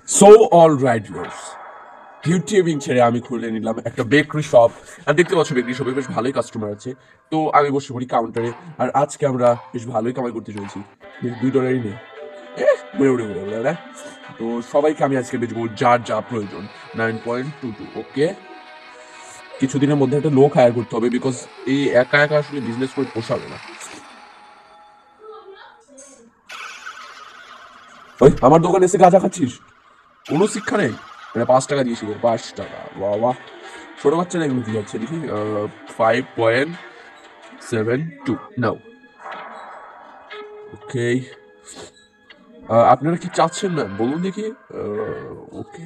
So all right viewers, YouTubing ছেড়ে আমি খুলে নিলাম একটা বেকারি শপ। আর দেখতে পাচ্ছ বেকারি শপে বেশ ভালোই কাস্টমার আছে। তো আমি বসে পড়ি কাউন্টারে। আর আজকে আমরা বেশ ভালোই কামাই করতে চলেছি। $2 নেই। উড়ে উড়ে উড়ে উড়ে উড়ে। তো সবাইকে আমি আজকে বেচবো যার যা প্রয়োজন। 9.22। ওকে, কিছুদিনের মধ্যে একটা লোক হায়ার করতে হবে, বিকজ এই একা একা আসলে বিজনেস করে পোষাবে না। ওই আমার দোকানে এসে গাঁজা খাচ্ছিস? কোনো শিক্ষা নেই। মানে 5 টাকা দিয়েছিল, 5 টাকা। বাহ বাহ, ছোট বাচ্চারা এগুলো কি যাচ্ছে দেখি। 5.72 নাও। ওকে, আপনারা কি চাচ্ছেন ম্যাম বলুন দেখি। ওকে,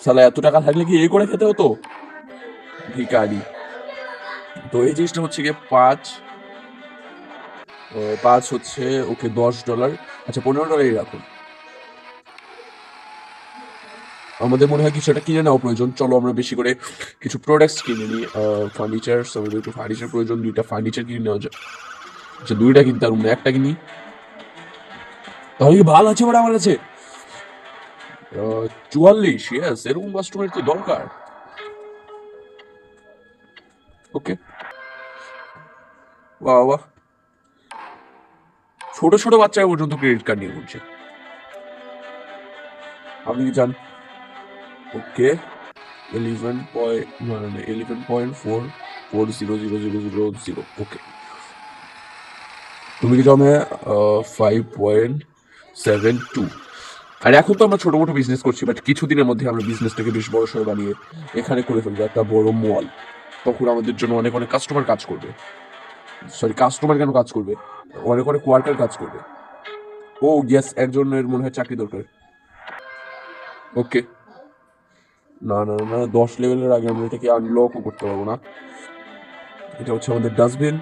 সালা এত টাকা থাকলে কি করে খেতে হতো ভিকারি। তো এই জিনিসটা হচ্ছে গিয়ে 5 হচ্ছে ওকে $10। আচ্ছা, $15 রাখুন। আমাদের মনে হয় কিছু একটা কিনে নেওয়া প্রয়োজন। চলো আমরা বেশি করে কিছু প্রোডাক্টস কিনে নিই। ফার্নিচার, আমাদের একটু ফার্নিচার প্রয়োজন। 2টা ফার্নিচার কিনে নেওয়া যায়। আচ্ছা, 2টা কিনতে পারবো না, একটা কিনি। তাহলে কি ভালো আছে বড় আমার কাছে? 44, ইয়েস, এরকম কাস্টমার তো দরকার। ওকে, বাহ বাহ, ছোট ছোট বাচ্চারা পর্যন্ত ক্রেডিট কার্ড নিয়ে ঘুরছে। আপনি কি চান? ওকে, 11.4400000। ওকে, তুমি কি জমে 5.72। আর এখন তো আমরা ছোট মোটো বিজনেস করছি, বাট কিছুদিনের মধ্যে আমরা বিজনেসটাকে বেশ বড় সড়ো বানিয়ে এখানে করে ফেলবো একটা বড় মল। তখন আমাদের জন্য অনেক অনেক কাস্টমার কাজ করবে। সরি, কাস্টমার কেন কাজ করবে, অনেক অনেক ওয়ার্কার কাজ করবে। ও ইয়েস, একজনের মনে হয় চাকরি দরকার। ওকে, না না না, 10 লেভেলের আগে আমরা এটাকে আনলকও করতে পারবো না। এটা হচ্ছে আমাদের ডাস্টবিন।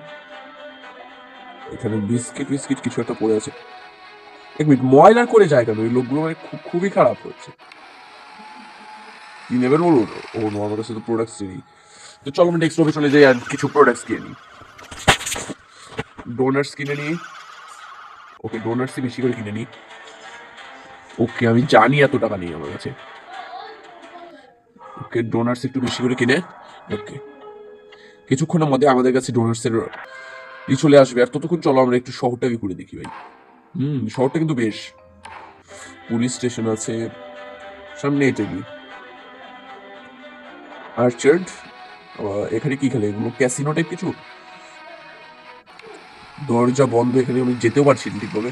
এখানে বিস্কিট বিস্কিট কিছু একটা পড়ে আছে। 1 মিনিট, ময়লার করে যায় কেন এই লোকগুলো? মানে খুবই খারাপ হচ্ছে। কি নেবেন বলুন? ও নো, আমার কাছে তো প্রোডাক্টস নেই। তো চলো আমরা নেক্সট রোবে চলে যাই আর কিছু প্রোডাক্টস কিনে নিই। ডোনাটস কিনে নিই। ওকে, ডোনাটসই বেশি করে কিনে নিই। ওকে, আমি জানি এত টাকা নেই আমার কাছে। ওকে, ডোনাটস একটু বেশি করে কিনে। ওকে, কিছুক্ষণের মধ্যে আমাদের কাছে ডোনাটসের চলে আসবে। আর ততক্ষণ চলো আমরা একটু শহরটাকে ঘুরে দেখি ভাই। শহরটা কিন্তু বেশ। পুলিশ স্টেশন আছে সামনে, এটা কি আর্চার্ড? এখানে কি খেলে এগুলো, ক্যাসিনো টাইপ কিছু? দরজা বন্ধ, এখানে আমি যেতেও পারছি না ঠিকভাবে।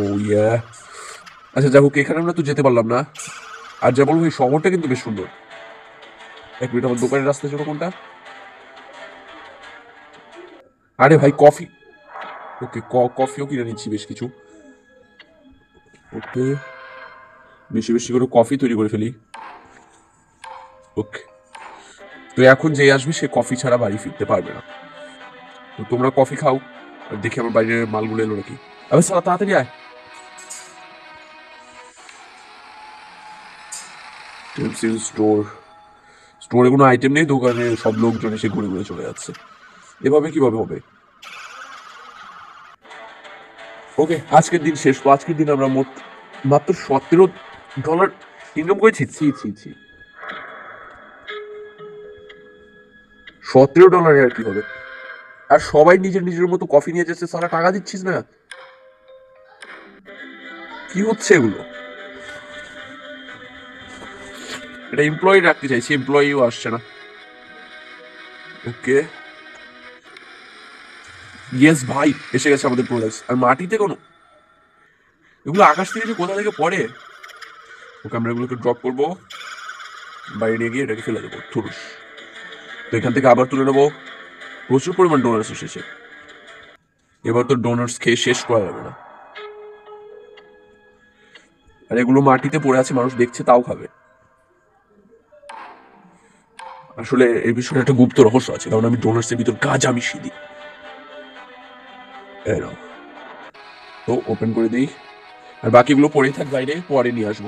ও ইয়া, আচ্ছা যাই হোক, এখানে আমরা তো যেতে পারলাম না। আর যা বলবো, এই শহরটা কিন্তু বেশ সুন্দর। 1 মিনিট, আমার দোকানের রাস্তা ছিল কোনটা? আরে ভাই, কফি। ওকে, কফিও কিনে নিচ্ছি বেশ কিছু। ওকে, বেশি বেশি করে কফি তৈরি করে ফেলি। ওকে, তো এখন যে আসবে সে কফি ছাড়া বাড়ি ফিরতে পারবে না। তো তোমরা কফি খাও, আর দেখি আমার বাইরের মালগুলো এলো নাকি। আবে সালা, তাড়াতাড়ি আয়। স্টোর, স্টোরে কোনো আইটেম নেই, দোকানে সব লোকজন এসে ঘুরে ঘুরে চলে যাচ্ছে। এভাবে কিভাবে হবে? ওকে, আজকের দিন শেষ। তো আজকের দিন আমরা মোট মাত্র $17 ইনকাম করেছি। ছি ছি ছি, $17 আর কি হবে? আর সবাই নিজের নিজের মতো কফি নিয়ে যাচ্ছে, সারা টাকা দিচ্ছিস না। কি হচ্ছে এগুলো? এটা এমপ্লয়ি রাখতে চাইছি, এমপ্লয়িও আসছে না। ওকে, ইয়েস ভাই, এসে গেছে আমাদের প্রোডাক্টস। আর মাটিতে কোনো, এগুলো আকাশ থেকে যে কোথা থেকে পড়ে। ওকে, আমরা এগুলোকে ড্রপ করবো, বাইরে নিয়ে গিয়ে এটাকে ফেলে দেবো থুরুস। তো এখান থেকে আবার তুলে নেবো। প্রচুর পরিমাণ ডোনার্স এসেছে, এবার তো ডোনার্স খেয়ে শেষ করা যাবে না। আর এগুলো মাটিতে পড়ে আছে, মানুষ দেখছে তাও খাবে। আসলে এই বিষয়ে একটা গুপ্ত রহস্য আছে, কারণ আমি ডোনার্সের ভিতর গাঁজা মিশিয়ে দিই। এরকম। তো ওপেন করে দিই, আর বাকিগুলো পড়েই থাক বাইরে, পরে নিয়ে আসবো।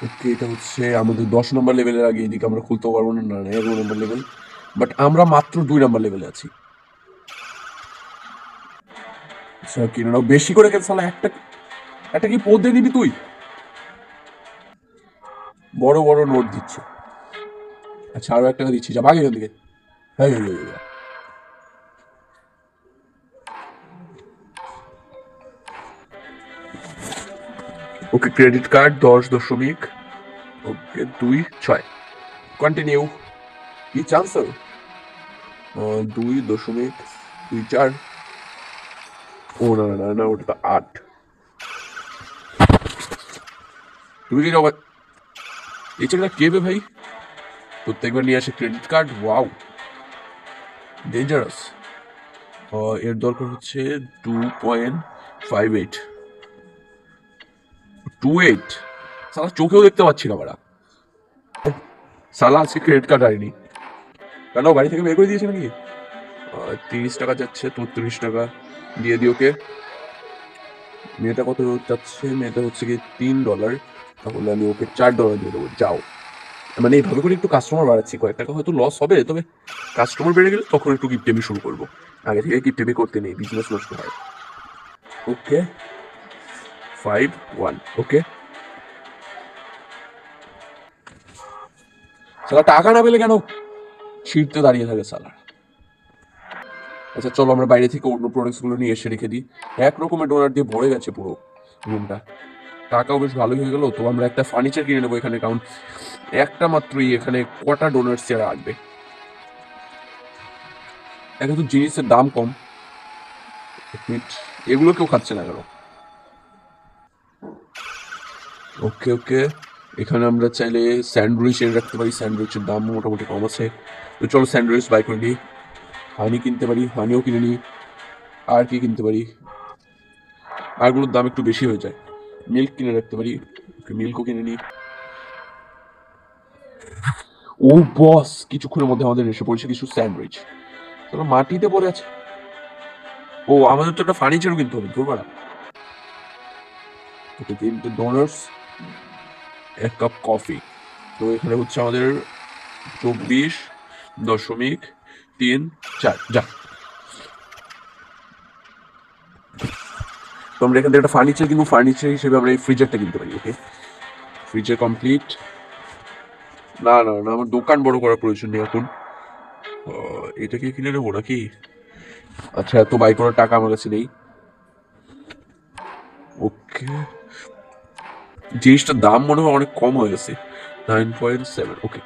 ওকে, এটা হচ্ছে আমাদের 10 নম্বর লেভেলের আগে, এদিকে আমরা খুলতে পারবো না, না 11 নম্বর লেভেল। বাট আমরা মাত্র 2 নম্বর লেভেলে আছি। কিনে নাও বেশি করে কেন সালা, একটা একটা কি পদ দিয়ে দিবি তুই? বড় বড় নোট দিচ্ছে। আচ্ছা আরো 1 টাকা দিচ্ছি, যা ভাগ এখান থেকে। হ্যাঁ ওকে, ক্রেডিট কার্ড 10., ওকে 2.6, কন্টিনিউ। কি চান্স? 2.24। ও না না না, ওটা তো 8। তুমি কি যাও? এই চেকটা কে বে ভাই? প্রত্যেকবার নিয়ে আসে ক্রেডিট কার্ড, ওয়াও ডেঞ্জারাস। এর দরকার হচ্ছে 2.58। 28? সালা চোখেও দেখতে পাচ্ছি না বাড়া। সালা আজকে ক্রেডিট কার্ড আইনি কেন? বাড়ি থেকে বের করে দিয়েছে নাকি? 30 টাকা যাচ্ছে, 33 টাকা দিয়ে দিই ওকে। মেয়েটা কত যাচ্ছে? মেয়েটা হচ্ছে কি $3, তাহলে আমি ওকে $4 দিয়ে দেবো। যাও। মানে এইভাবে করে একটু কাস্টমার বাড়াচ্ছি, কয়েক টাকা হয়তো লস হবে, তবে কাস্টমার বেড়ে গেলে তখন একটু গিফটেমি শুরু করবো। আগে থেকে গিফটেমি করতে নেই, বিজনেস নষ্ট হয়। ওকে 5.1। ওকে সালা টাকা না পেলে কেন ছিটতে দাঁড়িয়ে থাকে সালা। আচ্ছা চলো আমরা বাইরে থেকে অন্য প্রোডাক্টস গুলো নিয়ে এসে রেখে দিই। এক রকমের ডোনার দিয়ে ভরে গেছে পুরো রুমটা। টাকাও বেশ ভালোই হয়ে গেল। তো আমরা একটা ফার্নিচার কিনে নেবো এখানে, কারণ একটা মাত্রই এখানে কটা ডোনার চেয়ার আসবে। এখন তো জিনিসের দাম কম। এগুলো কেউ খাচ্ছে না কেন? ওকে ওকে, এখানে আমরা চাইলে স্যান্ডউইচ এনে রাখতে পারি, স্যান্ডউইচের দাম মোটামুটি কম আছে। তো চলো স্যান্ডউইচ বাই করে নিই। হানি কিনতে পারি, হানিও কিনে নিই। আর কি কিনতে পারি? আরগুলোর দাম একটু বেশি হয়ে যায়। মিল্ক কিনে রাখতে পারি, মিল্কও কিনে নিই। ও বস, কিছুক্ষণের মধ্যে আমাদের এসে পড়েছে কিছু স্যান্ডউইচ। তাহলে মাটিতে পড়ে আছে। ও আমাদের তো একটা ফার্নিচারও কিনতে হবে, ধরবা না? ওকে 3টে ডোনাটস, 1 কাপ কফি। তো এখানে হচ্ছে আমাদের 24.34। যা। তো আমরা এখান থেকে একটা ফার্নিচার কিনবো, ফার্নিচার হিসেবে আমরা এই ফ্রিজারটা কিনতে পারি। ওকে ফ্রিজার কমপ্লিট। না না না, আমার দোকান বড় করার প্রয়োজন নেই এখন। এটাকে কিনে নেবো নাকি? আচ্ছা এত বাই করার টাকা আমার কাছে নেই। ওকে, জিনিসটার দাম মনে হয় অনেক কম হয়ে গেছে, 9.7। ওকে,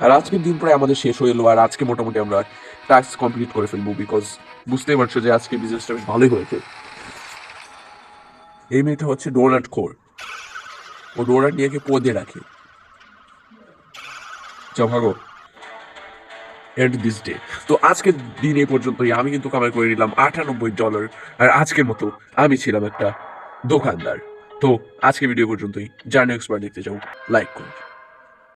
আর আজকের দিন প্রায় আমাদের শেষ হয়ে এলো। আর আজকে মোটামুটি আমরা টাস্ক কমপ্লিট করে ফেলবো, বিকজ বুঝতেই পারছো যে আজকে বিজনেসটা বেশ ভালোই হয়েছে। এই মেয়েটা হচ্ছে ডোনাট খোর, ও ডোনাট নিয়ে গিয়ে পদে রাখে। যা ভাগো এন্ড দিস ডে। তো আজকের দিন এই পর্যন্তই। আমি কিন্তু কামাই করে নিলাম $98। আর আজকের মতো আমি ছিলাম একটা দোকানদার। তো আজকে ভিডিও পর্যন্তই। যারা নেক্সট বার দেখতে চাও লাইক করুন।